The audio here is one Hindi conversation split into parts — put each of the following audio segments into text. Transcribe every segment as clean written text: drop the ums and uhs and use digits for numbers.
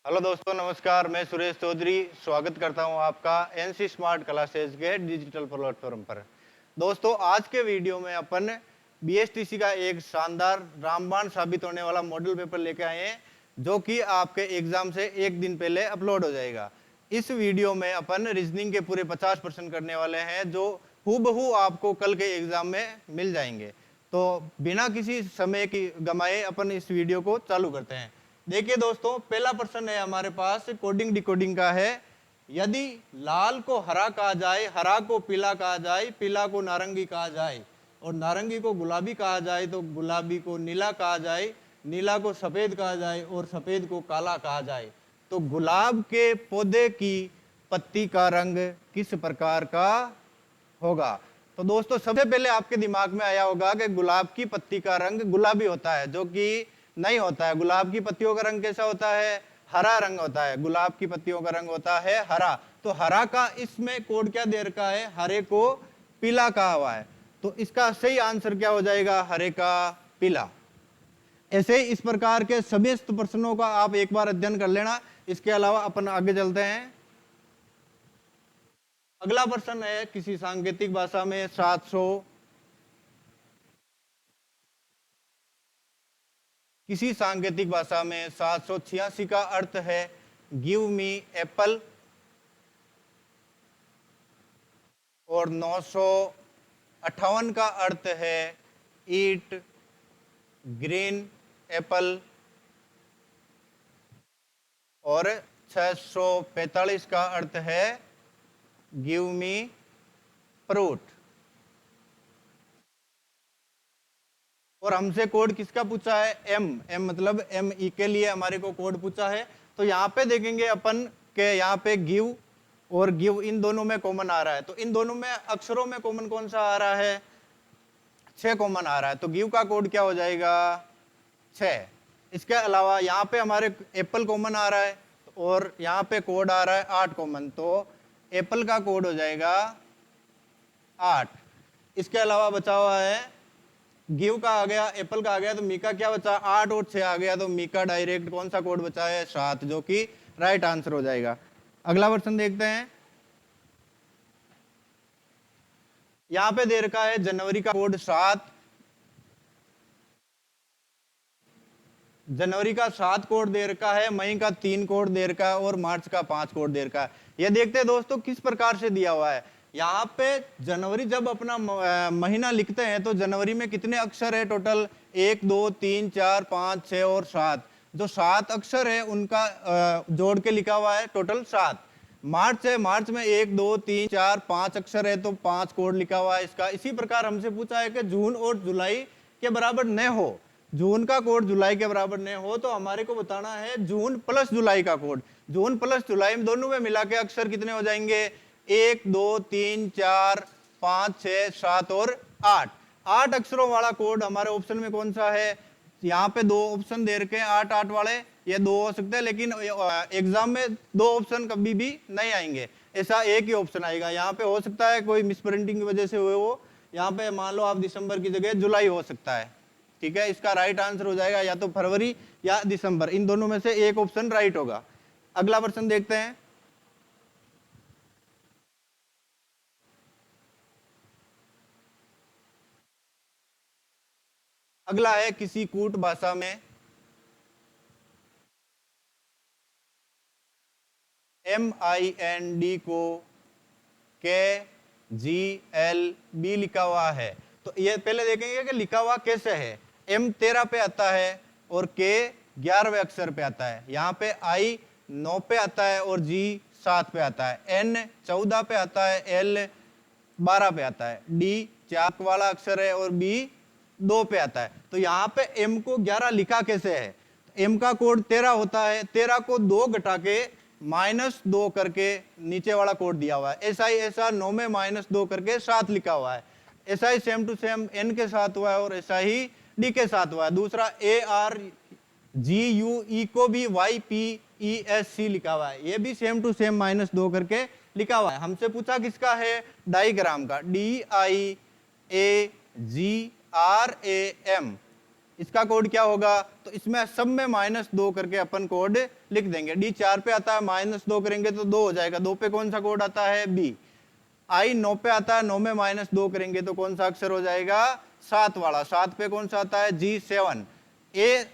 हेलो दोस्तों, नमस्कार। मैं सुरेश चौधरी स्वागत करता हूं आपका एनसी स्मार्ट क्लासेस के डिजिटल प्लेटफॉर्म पर। दोस्तों, आज के वीडियो में अपन बीएसटीसी का एक शानदार रामबाण साबित होने वाला मॉडल पेपर लेके आए हैं, जो कि आपके एग्जाम से एक दिन पहले अपलोड हो जाएगा। इस वीडियो में अपन रीजनिंग के पूरे 50% करने वाले हैं, जो हूबहू आपको कल के एग्जाम में मिल जाएंगे। तो बिना किसी समय की गमाए अपन इस वीडियो को चालू करते हैं। देखिए दोस्तों, पहला प्रश्न है हमारे पास, कोडिंग डिकोडिंग का है। यदि लाल को हरा कहा जाए, हरा को पीला कहा जाए, पीला को नारंगी कहा जाए और नारंगी को गुलाबी कहा जाए, तो गुलाबी को नीला कहा जाए, नीला को सफेद कहा जाए और सफेद को काला कहा जाए, तो गुलाब के पौधे की पत्ती का रंग किस प्रकार का होगा? तो दोस्तों, सबसे पहले आपके दिमाग में आया होगा कि गुलाब की पत्ती का रंग गुलाबी होता है, जो कि नहीं होता है। गुलाब की पत्तियों का रंग कैसा होता है? हरा रंग होता है। गुलाब की पत्तियों का रंग होता है हरा। तो हरा का इसमें कोड क्या दे रखा है? हरे को पीला कहा हुआ है। तो इसका सही आंसर क्या हो जाएगा? हरे का पीला। ऐसे ही इस प्रकार के सभी प्रश्नों का आप एक बार अध्ययन कर लेना। इसके अलावा अपन आगे चलते हैं। अगला प्रश्न है किसी सांकेतिक भाषा में 700 किसी सांकेतिक भाषा में 786 का अर्थ है गिव मी एप्पल, और 958 का अर्थ है ईट ग्रीन एप्पल, और 645 का अर्थ है गिव मी फ्रूट। और हमसे कोड किसका पूछा है? एम मतलब एम ई के लिए हमारे को कोड पूछा है। तो यहाँ पे देखेंगे अपन के यहाँ पे गिव और गिव इन दोनों में कॉमन आ रहा है। तो इन दोनों में अक्षरों में कॉमन कौन सा आ रहा है? 6 कॉमन आ रहा है। तो गिव का कोड क्या हो जाएगा? 6। इसके अलावा यहाँ पे हमारे एप्पल कॉमन आ रहा है और यहाँ पे कोड आ रहा है 8 कॉमन। तो एप्पल का कोड हो जाएगा 8। इसके अलावा बचा हुआ है गिव का आ गया, एप्पल का आ गया, तो मी का क्या बचा? 8 और 6 आ गया। तो मी का डायरेक्ट कौन सा कोड बचा है? 7, जो कि राइट आंसर हो जाएगा। अगला क्वेश्चन देखते हैं। यहां पे दे रखा है जनवरी का कोड 7, जनवरी का 7 कोड दे रखा है, मई का 3 कोड दे रखा है और मार्च का 5 कोड दे रखा है। ये देखते हैं दोस्तों किस प्रकार से दिया हुआ है। यहाँ पे जनवरी जब अपना महीना लिखते हैं तो जनवरी में कितने अक्षर है टोटल? 1 2 3 4 5 6 और 7। जो 7 अक्षर है उनका जोड़ के लिखा हुआ है टोटल 7। मार्च है, मार्च में 1 2 3 4 5 अक्षर है, तो 5 कोड लिखा हुआ है इसका। इसी प्रकार हमसे पूछा है कि जून और जुलाई के बराबर न हो, जून का कोड जुलाई के बराबर नहीं हो, तो हमारे को बताना है जून प्लस जुलाई का कोड। जून प्लस जुलाई में दोनों में मिला के अक्षर कितने हो जाएंगे? 1 2 3 4 5 6 7 और 8। 8 अक्षरों वाला कोड हमारे ऑप्शन में कौन सा है? यहाँ पे 2 ऑप्शन दे रखे हैं 8 8 वाले, ये 2 हो सकते हैं, लेकिन एग्जाम में 2 ऑप्शन कभी भी नहीं आएंगे। ऐसा एक ही ऑप्शन आएगा। यहाँ पे हो सकता है कोई मिसप्रिंटिंग की वजह से हुए हो, यहाँ पे मान लो आप दिसंबर की जगह जुलाई हो सकता है। ठीक है, इसका राइट आंसर हो जाएगा या तो फरवरी या दिसंबर, इन दोनों में से एक ऑप्शन राइट होगा। अगला प्रश्न देखते हैं। अगला है किसी कूट भाषा में MIND को KGLB लिखा हुआ है। तो ये पहले देखेंगे कि लिखा हुआ कैसे है। M 13 पे आता है और K 11वें अक्षर पे आता है। यहाँ पे I 9 पे आता है और G 7 पे आता है। N 14 पे आता है, L 12 पे आता है, D 4 वाला अक्षर है और B 2 पे आता है। तो यहाँ पे M को 11 लिखा कैसे है? M का कोड 13 होता है, 13 को 2 घटा के -2 करके नीचे वाला कोड दिया हुआ है। ऐसा ही ऐसा 9 में -2 करके 7 लिखा हुआ है। ऐसा ही सेम टू सेम N के साथ हुआ है और ऐसा ही D के साथ हुआ है। दूसरा ARGUE को भी YPESC लिखा हुआ है, ये भी सेम टू सेम -2 करके लिखा हुआ है। हमसे पूछा किसका है? डाइग्राम का, DIAGRAM। इसका कोड क्या होगा, तो इसमें सब में -2 करके अपन कोड लिख देंगे। डी 4 पे आता है, -2 करेंगे तो 2 हो जाएगा, 2 पे कौन सा कोड आता है, बी। आई 9 पे आता है, 9 में -2 करेंगे तो कौन सा अक्षर हो जाएगा, 7 वाला। 7 पे कौन सा आता है, जी 7। ए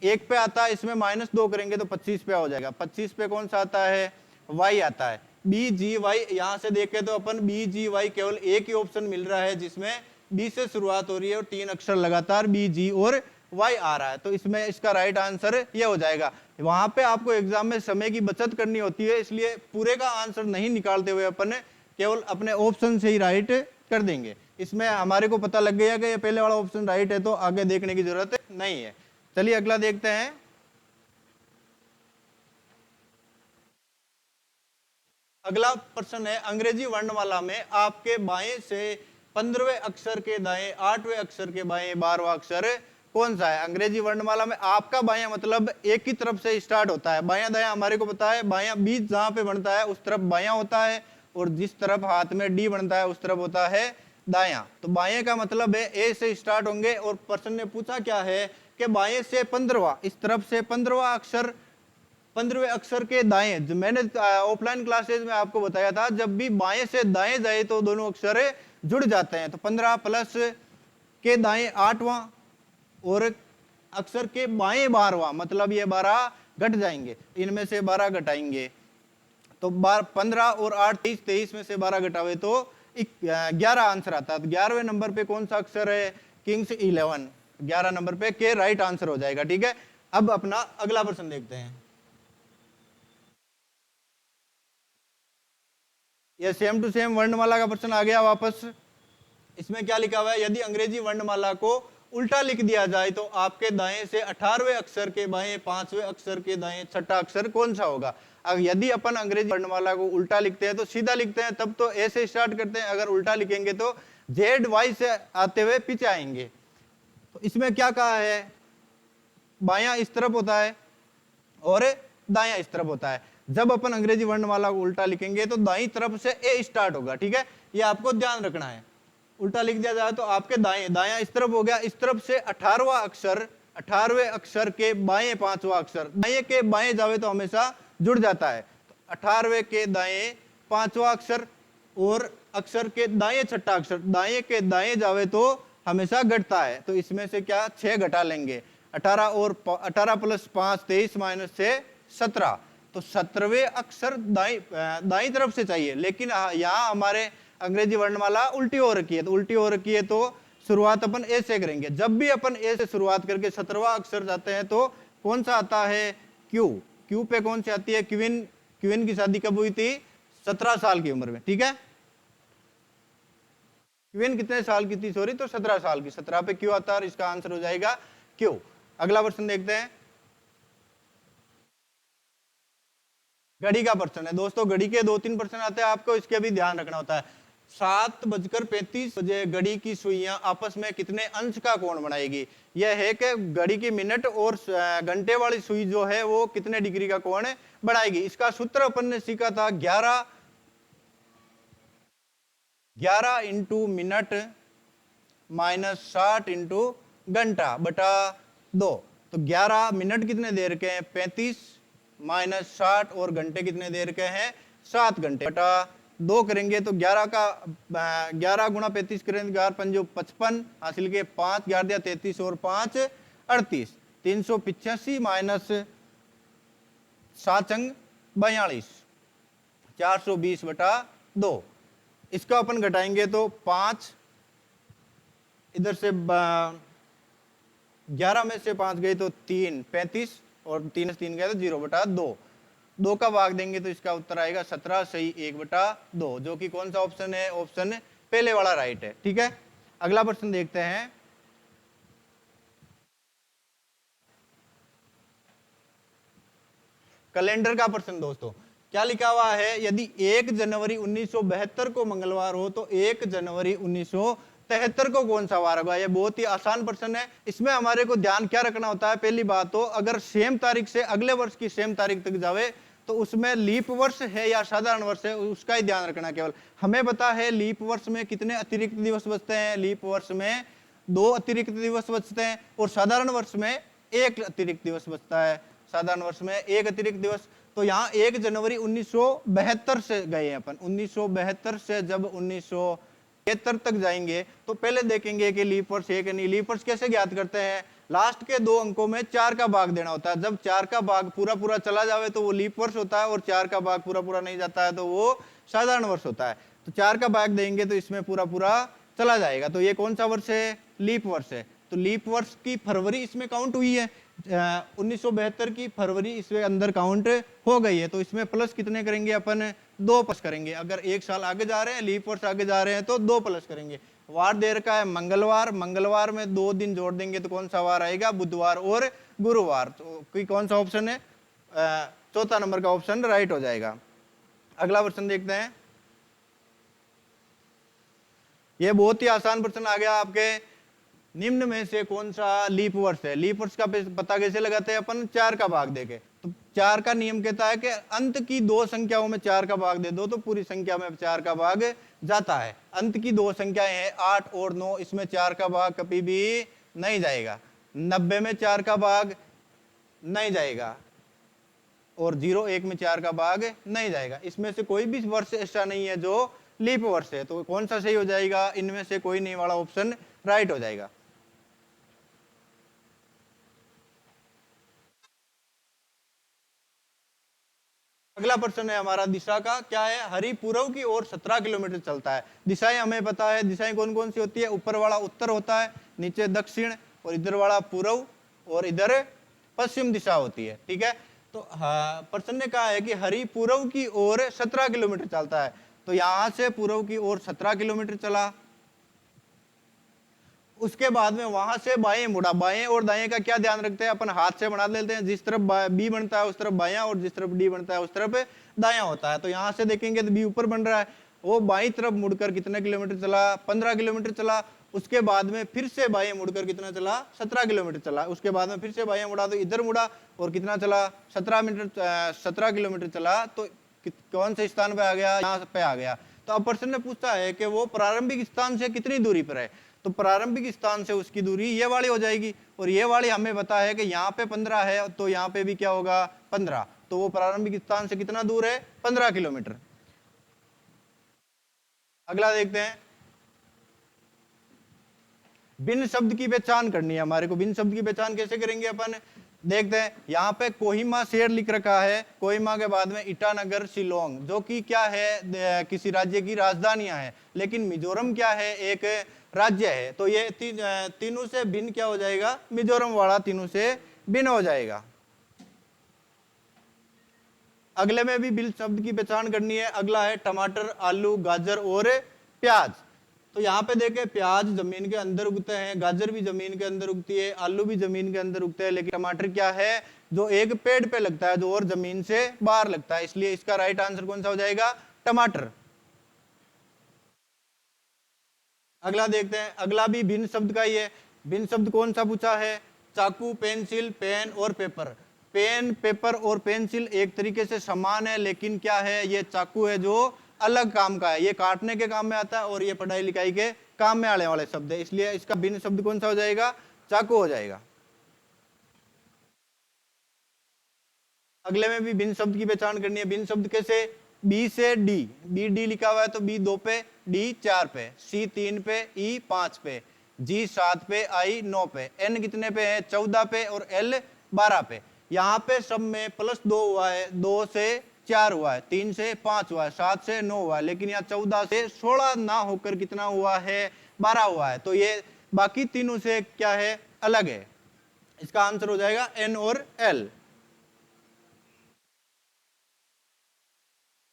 1 पे आता है, इसमें -2 करेंगे तो 25 पे हो जाएगा। 25 पे कौन सा आता है, वाई आता है। बी जी वाई, यहां से देखें तो अपन बी जी वाई केवल एक ही ऑप्शन मिल रहा है जिसमें बी से शुरुआत हो रही है और 3 अक्षर लगातार बी जी और वाई आ रहा है, तो इसमें इसका राइट आंसर ये हो जाएगा। वहां पे आपको एग्जाम में समय की बचत करनी होती है, इसलिए पूरे का आंसर नहीं निकालते हुए अपन केवल अपने ऑप्शन से ही राइट कर देंगे। इसमें हमारे को पता लग गया कि ये पहले वाला ऑप्शन राइट है, तो आगे देखने की जरूरत नहीं है। चलिए अगला देखते हैं। अगला प्रश्न है, अंग्रेजी वर्णमाला में आपके बाएं से 15वें अक्षर के दाएं 8वें अक्षर के बाएं 12वां अक्षर कौन सा है। अंग्रेजी वर्णमाला में आपका बायां मतलब एक ही तरफ से स्टार्ट होता है। बायां दायां हमारे को पता है, बायां बीच जहां पे बनता है उस तरफ बायां होता है, और जिस तरफ हाथ में डी बनता है उस तरफ होता है दायां। तो बाएं का मतलब है ए से स्टार्ट होंगे, और प्रश्न ने पूछा क्या है कि बाएं से 15वां, इस तरफ से 15वां अक्षर 15वें अक्षर के दाएं। जो मैंने ऑफलाइन क्लासेज में आपको बताया था, जब भी बाएं से दाएं जाए तो दोनों अक्षर जुड़ जाते हैं। तो 15 प्लस के दाएं 8वां और अक्षर के बाएं 12वां, मतलब ये 12 घट जाएंगे, इनमें से 12 घटाएंगे तो 15 और 8 23, 23 में से 12 घटावे तो 11 आंसर आता है। तो 11वें नंबर पे कौन सा अक्षर है, किंग्स 11, 11 नंबर पे के राइट आंसर हो जाएगा। ठीक है, अब अपना अगला प्रश्न देखते हैं। ये सेम टू सेम वर्णमाला का प्रश्न आ गया वापस। इसमें क्या लिखा हुआ है, यदि अंग्रेजी वर्णमाला को उल्टा लिख दिया जाए तो आपके दाएं से 18वें अक्षर के बाएं 5वें अक्षर के दाएं 6ठा अक्षर कौन सा होगा। अब यदि अपन अंग्रेजी वर्णमाला को उल्टा लिखते हैं तो सीधा लिखते हैं, तब तो ए से स्टार्ट करते हैं। अगर उल्टा लिखेंगे तो जेड वाई से आते हुए पीछे आएंगे। तो इसमें क्या कहा है, बायां इस तरफ होता है और दायां इस तरफ होता है। जब अपन अंग्रेजी वर्णमाला को उल्टा लिखेंगे तो दाईं तरफ से ए स्टार्ट होगा। ठीक है, ये आपको ध्यान रखना है। उल्टा लिख दिया जाए तो आपके दाएं, दायां इस तरफ हो गया, इस तरफ से 18वां अक्षर 18वें अक्षर के बाएं 5वां अक्षर, दाएं के बाएं जावे तो हमेशा जुड़ जाता है। तो 18वें के दाएं 5वां अक्षर और अक्षर के दाएं 6ठा अक्षर, दाएं के दाएं जावे तो हमेशा घटता है। तो इसमें से क्या 6 घटा लेंगे, 18 और 18 प्लस 5 23 माइनस 6 17। तो 17वें अक्षर दाईं तरफ से चाहिए, लेकिन यहाँ हमारे अंग्रेजी वर्णमाला उल्टी हो रखी है। तो उल्टी हो रखी है तो शुरुआत अपन ए से करेंगे। जब भी अपन ए से शुरुआत करके 17वां अक्षर जाते हैं तो कौन सा आता है, क्यू। क्यू पे कौन सी आती है, क्वीन। क्वीन की शादी कब हुई थी, 17 साल की उम्र में। ठीक है, क्वीन कितने साल की थी, सॉरी, तो 17 साल की। 17 पे क्यू आता है और इसका आंसर हो जाएगा क्यू। अगला प्रश्न देखते हैं। घड़ी का प्रश्न है दोस्तों। घड़ी के 2-3 प्रश्न आते हैं, आपको इसके भी ध्यान रखना होता है। 7:35 बजे घड़ी की सुइयां आपस में कितने अंश का कोण बनाएगी। यह है कि घड़ी की मिनट और घंटे वाली सुई जो है वो कितने डिग्री का कोण बढ़ाएगी। इसका सूत्र अपन ने सीखा था 11 इंटू मिनट माइनस 60 इंटू घंटा बटा 2। तो 11 मिनट कितने देर के हैं, 35 माइनस 60, और घंटे कितने देर के हैं, 7 घंटे बटा 2 करेंगे तो 11 का 11 गुणा 35 करेंगे, 11 पंजो 55 हासिल के 5 11 दिया 33 और 5 38, 385 माइनस 7 अंग 42, 420 बटा 2। इसका अपन घटाएंगे तो 5 इधर से 11 में से 5 गए तो 3 35 और 3 से 3 गए तो 0 बटा 2। 2 का भाग देंगे तो इसका उत्तर आएगा 17 सही 1 बटा 2, जो कि कौन सा ऑप्शन है, ऑप्शन पहले वाला राइट है। ठीक है, अगला प्रश्न देखते हैं। कैलेंडर का प्रश्न दोस्तों, क्या लिखा हुआ है, यदि 1 जनवरी 1972 को मंगलवार हो तो 1 जनवरी 1973 को कौन सा वार होगा। यह बहुत ही आसान प्रश्न है। इसमें हमारे को ध्यान क्या रखना होता है, पहली बात तो अगर सेम तारीख से अगले वर्ष की सेम तारीख तक जावे तो उसमें लीप वर्ष है या साधारण वर्ष है, उसका ही ध्यान रखना। केवल हमें पता है लीप वर्ष में कितने अतिरिक्त दिवस बचते हैं, लीप वर्ष में 2 अतिरिक्त दिवस बचते हैं और साधारण वर्ष में 1 अतिरिक्त दिवस बचता है। साधारण वर्ष में 1 अतिरिक्त दिवस। तो यहाँ 1 जनवरी 1972 से गए हैं अपन। 1972 से जब 1973 तक जाएंगे तो पहले देखेंगे कि लीप वर्ष है कि नहीं। लीप वर्ष कैसे ज्ञात करते हैं? लास्ट के 2 अंकों में 4 का भाग देना होता है। जब 4 का भाग पूरा पूरा चला जावे तो वो लीप वर्ष होता है, और 4 का भाग पूरा पूरा नहीं जाता है तो वो साधारण वर्ष होता है। तो 4 का भाग देंगे तो इसमें पूरा पूरा चला जाएगा। तो ये कौन सा वर्ष है? लीप वर्ष है। तो लीप वर्ष की फरवरी इसमें काउंट हुई है। 1972 की फरवरी इसमें अंदर काउंट हो गई है। तो इसमें प्लस कितने करेंगे अपन? 2 प्लस करेंगे। अगर 1 साल आगे जा रहे हैं, लीप वर्ष आगे जा रहे हैं तो 2 प्लस करेंगे। वार दे रखा है मंगलवार, मंगलवार में 2 दिन जोड़ देंगे तो कौन सा वार आएगा? बुधवार और गुरुवार। तो कौन सा ऑप्शन है? चौथा नंबर का ऑप्शन राइट हो जाएगा। अगला प्रश्न देखते हैं। ये बहुत ही आसान प्रश्न आ गया आपके। निम्न में से कौन सा लीप वर्ष है? लीप वर्ष का पता कैसे लगाते हैं अपन? 4 का भाग देके। तो 4 का नियम कहता है कि अंत की 2 संख्याओं में 4 का भाग दे दो तो पूरी संख्या में 4 का भाग जाता है। अंत की 2 संख्याएं हैं 8 और 9, इसमें 4 का भाग कभी भी नहीं जाएगा। 90 में 4 का भाग नहीं जाएगा, और 01 में 4 का भाग नहीं जाएगा। इसमें से कोई भी वर्ष ऐसा नहीं है जो लीप वर्ष है। तो कौन सा सही हो जाएगा? इनमें से कोई नहीं वाला ऑप्शन राइट हो जाएगा। अगला प्रश्न है हमारा दिशा का। क्या है? हरि पूर्व की ओर 17 किलोमीटर चलता है। दिशाएं हमें पता है। दिशाएं कौन कौन सी होती है? ऊपर वाला उत्तर होता है, नीचे दक्षिण, और इधर वाला पूर्व, और इधर पश्चिम दिशा होती है। ठीक है। तो प्रश्न ने कहा है कि हरि पूर्व की ओर 17 किलोमीटर चलता है। तो यहां से पूर्व की ओर 17 किलोमीटर चला, उसके बाद में वहां से बाएं मुड़ा। बाएं और दाएं का क्या ध्यान रखते हैं अपन? हाथ से बना लेते हैं। जिस तरफ बी बनता है उस तरफ बायां, और जिस तरफ डी बनता है उस तरफ दायां होता है। तो यहां से देखेंगे तो बी ऊपर बन रहा है। वो बाईं तरफ मुड़कर कितने किलोमीटर चला? 15 किलोमीटर चला। उसके बाद में फिर से बाएं मुड़कर कितना चला? 17 किलोमीटर चला। उसके बाद में फिर से बाएं मुड़ा तो इधर मुड़ा और कितना चला? 17 किलोमीटर चला। तो कौन से स्थान पे आ गया? यहाँ पे आ गया। तो अब प्रश्न ने पूछा है कि वो प्रारंभिक स्थान से कितनी दूरी पर है। तो प्रारंभिक स्थान से उसकी दूरी ये वाली हो जाएगी, और ये वाली हमें पता है कि यहाँ पे 15 है, तो यहाँ पे भी क्या होगा? 15। तो वो प्रारंभिक स्थान से कितना दूर है? 15 किलोमीटर। अगला देखते हैं। भिन्न शब्द की पहचान करनी है हमारे को। भिन्न शब्द की पहचान कैसे करेंगे अपन? देखते हैं। यहाँ पे कोहिमा शहर लिख रखा है। कोहिमा के बाद में ईटानगर, शिलोंग, जो कि क्या है? किसी राज्य की राजधानियां है। लेकिन मिजोरम क्या है? एक राज्य है। तो ये तीनों से भिन्न क्या हो जाएगा? मिजोरम वाला तीनों से भिन्न हो जाएगा। अगले में भी भिन्न शब्द की पहचान करनी है। अगला है टमाटर, आलू, गाजर और प्याज। तो यहाँ पे देखें, प्याज जमीन के अंदर उगते हैं, गाजर भी जमीन के अंदर उगती है, आलू भी जमीन के अंदर उगते हैं, लेकिन टमाटर क्या है? जो एक पेड़ पे लगता है, जो और जमीन से बाहर लगता है। इसलिए इसका राइट आंसर कौन सा हो जाएगा? टमाटर। अगला देखते हैं। अगला भी भिन्न शब्द का ही है। भिन्न शब्द कौन सा पूछा है? चाकू, पेंसिल, पेन और पेपर। पेन, पेपर और पेंसिल एक तरीके से समान है, लेकिन क्या है? ये चाकू है जो अलग काम का है। ये काटने के काम में आता है, और ये पढ़ाई लिखाई के काम में आने वाले शब्द है। इसलिए इसका भिन्न शब्द कौन सा हो जाएगा? चाकू हो जाएगा। अगले में भी भिन्न शब्द की पहचान करनी है। भिन्न शब्द कैसे? बी से डी। बी डी लिखा हुआ है तो बी 2 पे, डी 4 पे, सी 3 पे, ई 5 पे, जी 7 पे, आई 9 पे, एन कितने पे है? 14 पे, और एल 12 पे। यहाँ पे सब में +2 हुआ है, 2 से 4 हुआ है, 3 से 5 हुआ है, 7 से 9 हुआ है, लेकिन यहाँ 14 से 16 ना होकर कितना हुआ है? 12 हुआ है। तो ये बाकी तीनों से क्या है? अलग है। इसका आंसर हो जाएगा एन और एल।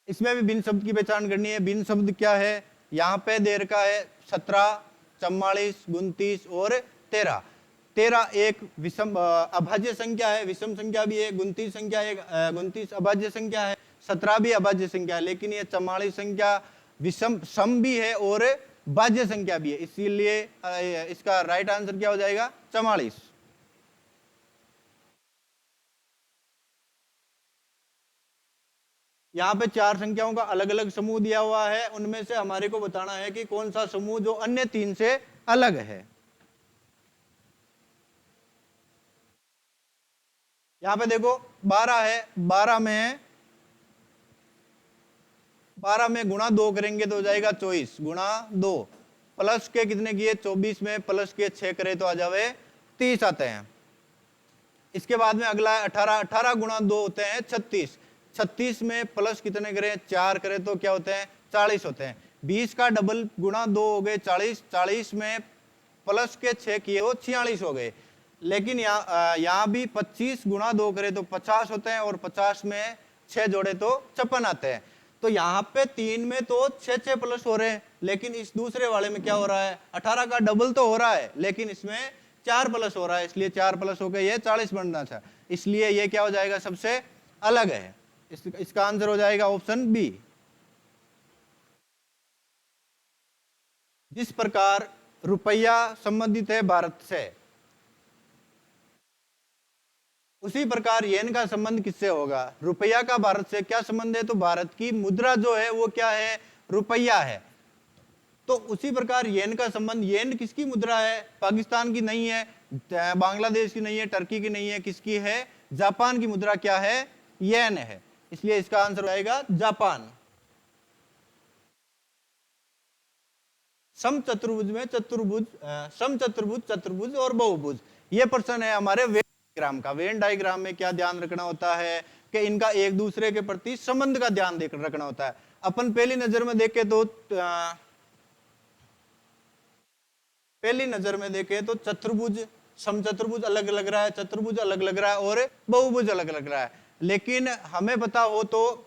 इसमें भी भिन्न शब्द की पहचान करनी है। भिन्न शब्द क्या है? यहाँ पे दे रखा है 17, 44, 29 और 13। 13 एक विषम अभाज्य संख्या है, विषम संख्या भी है। 29 संख्या एक 29 अभाज्य संख्या है। 17 भी अभाज्य संख्या है, लेकिन ये 44 संख्या विषम सम भी है और भाज्य संख्या भी है। इसीलिए इसका राइट आंसर क्या हो जाएगा? 44। यहाँ पे 4 संख्याओं का अलग अलग समूह दिया हुआ है। उनमें से हमारे को बताना है कि कौन सा समूह जो अन्य 3 से अलग है। यहाँ पे देखो 12 है, 12 में गुणा 2 करेंगे तो हो जाएगा 24 गुणा 2, प्लस के कितने किए 24 में प्लस के 6 करे तो आ जावे 30 आते हैं। इसके बाद में अगला है 18, 18 गुणा 2 होते हैं 36, 36 में प्लस कितने करें 4 करें तो क्या होते हैं 40 होते हैं। 20 का डबल गुणा 2 हो गए 40, 40 में प्लस के 6 किए हो 46 हो गए। लेकिन यहाँ भी 25 गुणा 2 करें तो 50 होते हैं और 50 में 6 जोड़े तो 56 आते हैं। तो यहाँ पे 3 में तो 6 प्लस हो रहे हैं, लेकिन इस दूसरे वाले में क्या हो रहा है 18 का डबल तो हो रहा है, लेकिन इसमें 4 प्लस हो रहा है, इसलिए 4 प्लस होकर ये 40 बनना था। इसलिए ये क्या हो जाएगा सबसे अलग है। इसका आंसर हो जाएगा ऑप्शन बी। जिस प्रकार रुपया संबंधित है भारत से, उसी प्रकार येन का संबंध किससे होगा। रुपया का भारत से क्या संबंध है, तो भारत की मुद्रा जो है वो क्या है रुपया है। तो उसी प्रकार येन का संबंध, येन किसकी मुद्रा है, पाकिस्तान की नहीं है, बांग्लादेश की नहीं है, टर्की की नहीं है, किसकी है जापान की मुद्रा क्या है येन है। इसलिए इसका आंसर आएगा जापान। समचतुर्भुज में चतुर्भुज, समचतुर्भुज, चतुर्भुज और बहुभुज, ये प्रश्न है हमारे वेन डायग्राम का। वेन डायग्राम में क्या ध्यान रखना होता है कि इनका एक दूसरे के प्रति संबंध का ध्यान रखना होता है। अपन पहली नजर में देखें तो चतुर्भुज समचतुर्भुज अलग लग रहा है, चतुर्भुज अलग लग रहा है और बहुभुज अलग लग रहा है। लेकिन हमें पता हो तो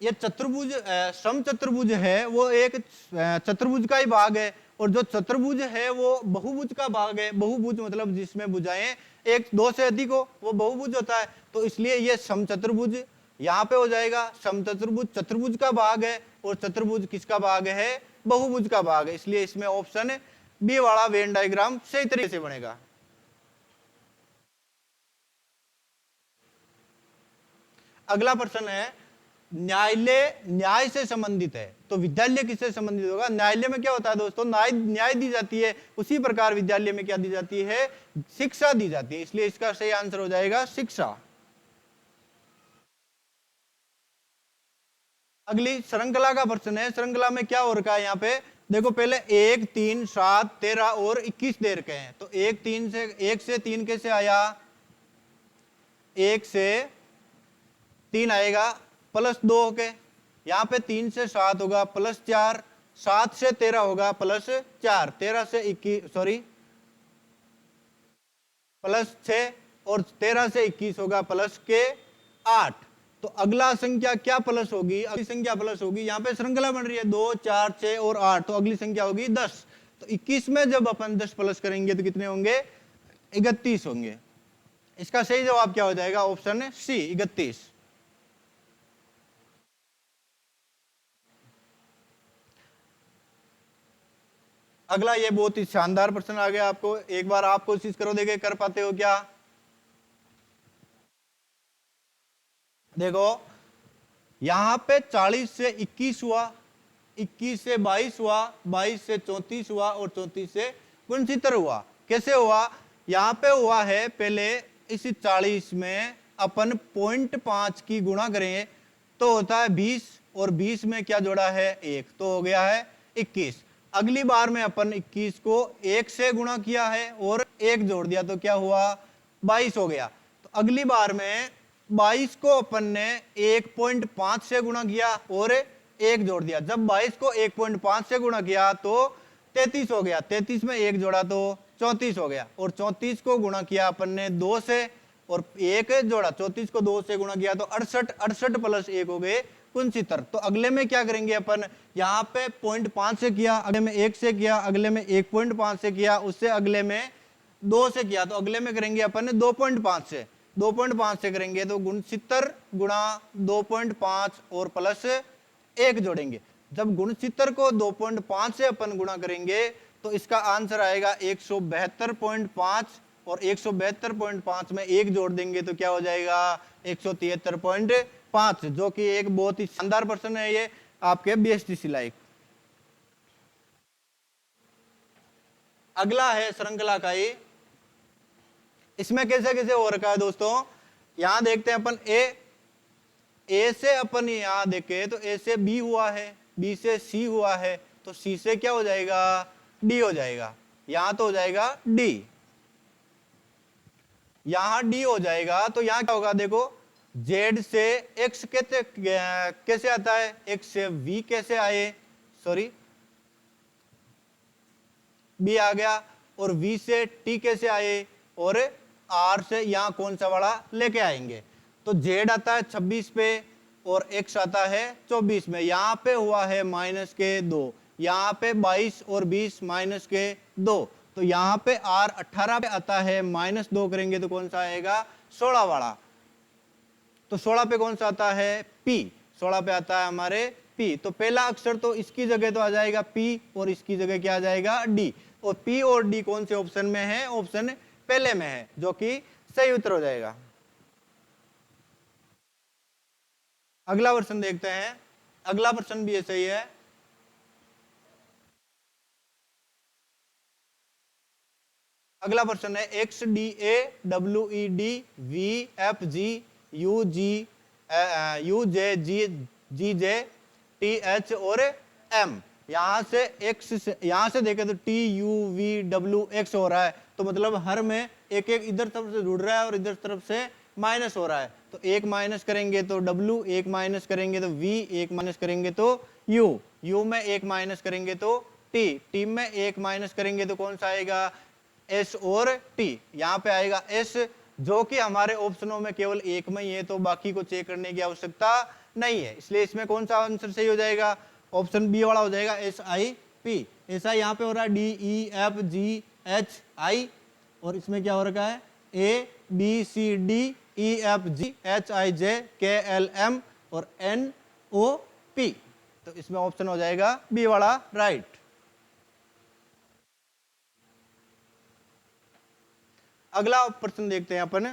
ये चतुर्भुज समचतुर्भुज है वो एक चतुर्भुज का ही भाग है, और जो चतुर्भुज है वो बहुभुज का भाग है। बहुभुज मतलब जिसमें भुजाएं एक दो से अधिक हो वो बहुभुज होता है। तो इसलिए ये समचतुर्भुज यहाँ पे हो जाएगा, समचतुर्भुज चतुर्भुज का भाग है और चतुर्भुज किसका भाग है बहुभुज का भाग है। इसलिए इसमें ऑप्शन बी वाला वेन डायग्राम सही तरीके से बनेगा। अगला प्रश्न है न्यायालय न्याय से संबंधित है, तो विद्यालय किससे संबंधित होगा। न्यायालय में क्या होता है दोस्तों, न्याय दी जाती है, उसी प्रकार विद्यालय में क्या दी जाती है शिक्षा दी जाती है। इसलिए इसका सही आंसर हो जाएगा शिक्षा। अगली श्रृंखला का प्रश्न है। श्रृंखला में क्या हो रखा है यहाँ पे देखो, पहले 1, 3, 7, 13 और 21 दे रखे हैं। तो 1 से 3 कैसे आया, 1 से 3 आएगा प्लस 2 होके, यहाँ पे 3 से 7 होगा प्लस 4, 7 से 13 होगा प्लस 4, 13 से 21 सॉरी प्लस 6 और 13 से 21 होगा प्लस के 8। तो अगला संख्या क्या प्लस होगी, अगली संख्या प्लस होगी। यहाँ पे श्रृंखला बन रही है 2, 4, 6 और 8, तो अगली संख्या होगी 10। तो 21 में जब अपन 10 प्लस करेंगे तो कितने होंगे 31 होंगे। इसका सही जवाब क्या हो जाएगा, ऑप्शन सी 31। अगला ये बहुत ही शानदार प्रश्न आ गया आपको, एक बार आप कोशिश करो, देखे कर पाते हो क्या। देखो यहां पे 40 से 21 हुआ, 21 से 22 हुआ, 22 से 34 हुआ और 34 से 69 हुआ। कैसे हुआ, यहां पे हुआ है पहले इस 40 में अपन 0.5 की गुणा करेंगे तो होता है 20, और 20 में क्या जोड़ा है 1, तो हो गया है 21। अगली बार में अपन 21 को 1 से गुणा किया है और 1 जोड़ दिया तो क्या हुआ 22 हो गया। तो अगली बार में 22 को अपन ने 1.5 से गुणा किया और 1 जोड़ दिया। जब 22 को 1.5 से गुणा किया तो 33 हो गया, 33 में 1 जोड़ा तो 34 हो गया, और 34 को गुणा किया अपन ने 2 से और 1 जोड़ा, 34 को 2 से गुणा किया तो 68, 68 प्लस 1 हो गए 69। तो अगले में क्या करेंगे अपन, यहाँ पे 0.5 से किया, अगले में 1 से किया, अगले में 1.5 से किया, उससे अगले में 2 से किया, तो अगले में करेंगे अपन 2.5 से, 2.5 से करेंगे तो 69 गुणा 2.5 और प्लस 1 जोड़ेंगे। जब 69 को 2.5 से अपन गुणा करेंगे तो इसका आंसर आएगा 172.5, और 172.5 में 1 जोड़ देंगे तो क्या हो जाएगा 173.5, जो कि एक बहुत ही शानदार प्रश्न है ये आपके बीएसटीसी लाइक। अगला है श्रृंखला का ये इसमें कैसे कैसे हो रखा है दोस्तों, यहां देखते हैं अपन ए से अपन यहां देखें तो ए से बी हुआ है, बी से सी हुआ है, तो सी से क्या हो जाएगा, डी हो जाएगा। यहां तो हो जाएगा डी, यहां डी हो जाएगा, तो यहां क्या होगा देखो, जेड से एक्स कैसे आता है, एक्स से वी कैसे आए, सॉरी बी आ गया, और वी से टी कैसे आए, और आर से यहां कौन सा वाला लेके आएंगे, तो जेड आता है 26 पे और एक्स आता है 24 में, यहां पे हुआ है माइनस के 2, यहां पे 22 और 20 माइनस के 2, तो यहां पे आर 18 पे आता है, माइनस 2 करेंगे तो कौन सा आएगा, 16 वाला, तो 16 पे कौन सा आता है, पी, 16 पे आता है हमारे पी, तो पहला अक्षर तो इसकी जगह तो आ जाएगा पी, और इसकी जगह क्या आ जाएगा, डी, और पी और डी कौन से ऑप्शन में है, ऑप्शन पहले में है, जो कि सही उत्तर हो जाएगा। अगला प्रश्न देखते हैं, अगला प्रश्न भी ऐसा ही है। अगला प्रश्न है X D A W E D V F G U J G J T H और एम, यहां से एक्स, यहां से देखें तो T U V W X हो रहा है, तो मतलब हर में एक एक इधर तरफ से जुड़ रहा है और इधर तरफ से माइनस हो रहा है, तो एक माइनस करेंगे तो डब्ल्यू, एक माइनस करेंगे तो वी, एक माइनस करेंगे तो यू, यू में एक माइनस करेंगे तो टी, टी में एक माइनस करेंगे तो कौन सा आएगा, एस और टी, यहाँ पे आएगा एस, जो कि हमारे ऑप्शनों में केवल एक में ही है, तो बाकी को चेक करने की आवश्यकता नहीं है, इसलिए इसमें कौन सा आंसर सही हो जाएगा, ऑप्शन बी वाला हो जाएगा, एस आई पी, ऐसा यहाँ पे हो रहा है D E F G H I, और इसमें क्या हो रखा है, A B C D E F G H I J K L M और एन ओ पी, तो इसमें ऑप्शन हो जाएगा बी वाला राइट। अगला प्रश्न देखते हैं अपन,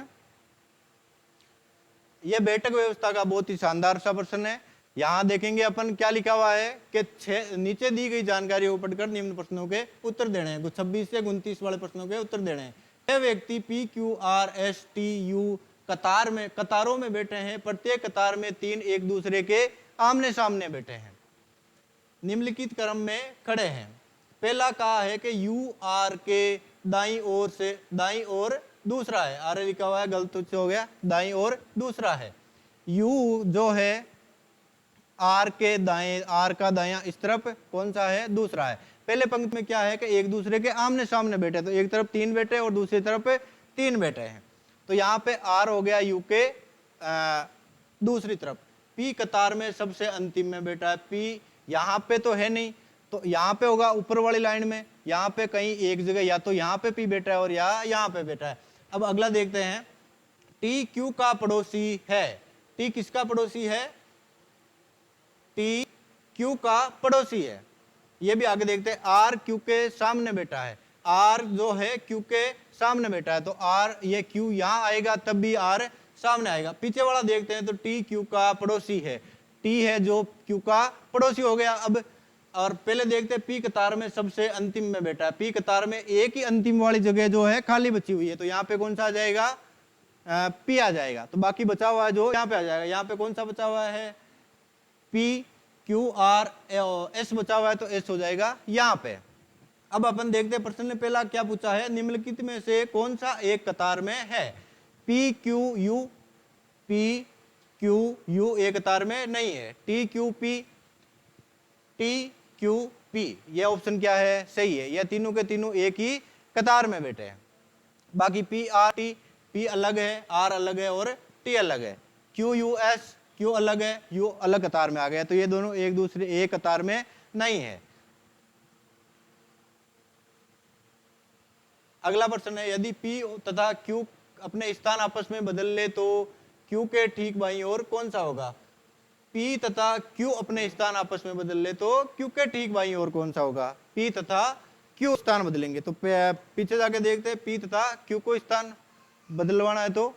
यह बैठक व्यवस्था का बहुत ही शानदार सा प्रश्न है। यहां देखेंगे अपन क्या लिखा हुआ है कि नीचे दी गई जानकारी को पढ़कर निम्न प्रश्नों के उत्तर देने हैं, 26 से 29 वाले प्रश्नों के उत्तर देने हैं। यह व्यक्ति P Q R S T U कतारों में बैठे हैं, प्रत्येक कतार में 3 एक दूसरे के आमने सामने बैठे हैं, निम्नलिखित क्रम में खड़े हैं। पहला कहा है कि यू आर के दाईं ओर से, दाईं ओर दूसरा है, आर लिखा हुआ है गलत हो गया, दाईं ओर दूसरा है, यू जो है आर के दाएं, आर का दायां इस तरफ कौन सा है, दूसरा है। पहले पंक्ति में क्या है कि एक दूसरे के आमने सामने बैठे, तो एक तरफ 3 बैठे और दूसरी तरफ 3 बैठे हैं, तो यहाँ पे आर हो गया यू के दूसरी तरफ, पी कतार में सबसे अंतिम में बैठा है, पी यहाँ पे तो है नहीं, तो यहाँ पे होगा ऊपर वाली लाइन में, यहाँ पे कहीं एक जगह या तो यहाँ पे पी बैठा है और या यहाँ पे बैठा है। अब अगला देखते हैं, टी क्यू का पड़ोसी है, टी किसका पड़ोसी है, टी क्यू का पड़ोसी है, ये भी आगे देखते हैं, आर क्यू के सामने बैठा है, आर जो है क्यू के सामने बैठा है, तो आर ये क्यू यहाँ आएगा तब भी आर सामने आएगा। पीछे वाला देखते हैं तो टी क्यू का पड़ोसी है, टी है जो क्यू का पड़ोसी हो गया। अब और पहले देखते हैं पी कतार में सबसे अंतिम में बैठा है, पी कतार में एक ही अंतिम वाली जगह जो है खाली बची हुई है, तो यहाँ पे कौन सा आ जाएगा, पी आ जाएगा, तो बाकी बचा हुआ है जो यहाँ पे आ जाएगा, यहाँ पे कौन सा बचा हुआ है, पी क्यू आर एस बचा हुआ है, तो एस हो जाएगा यहाँ पे। अब अपन देखते हैं प्रश्न ने पहला क्या पूछा है, निम्नलिखित में से कौन सा एक कतार में है, P Q U, P Q U एक कतार में नहीं है, T Q P, T Q P, ये ऑप्शन क्या है, सही है, ये तीनों के तीनों एक ही कतार में बैठे हैं। बाकी पी आर टी, पी अलग है, आर अलग है और टी अलग है, क्यू यू एस, क्यू अलग है, यू अलग कतार में आ गया, तो ये दोनों एक दूसरे एक कतार में नहीं है। अगला प्रश्न है, यदि पी तथा क्यू अपने स्थान आपस में बदल ले तो क्यू के ठीक बाईं ओर कौन सा होगा, पी तथा क्यू अपने स्थान आपस में बदल ले तो क्यू के ठीक बाईं ओर कौन सा होगा, पी तथा क्यू स्थान बदलेंगे, तो पीछे जाके देखते हैं, पी तथा क्यू को स्थान बदलवाना है तो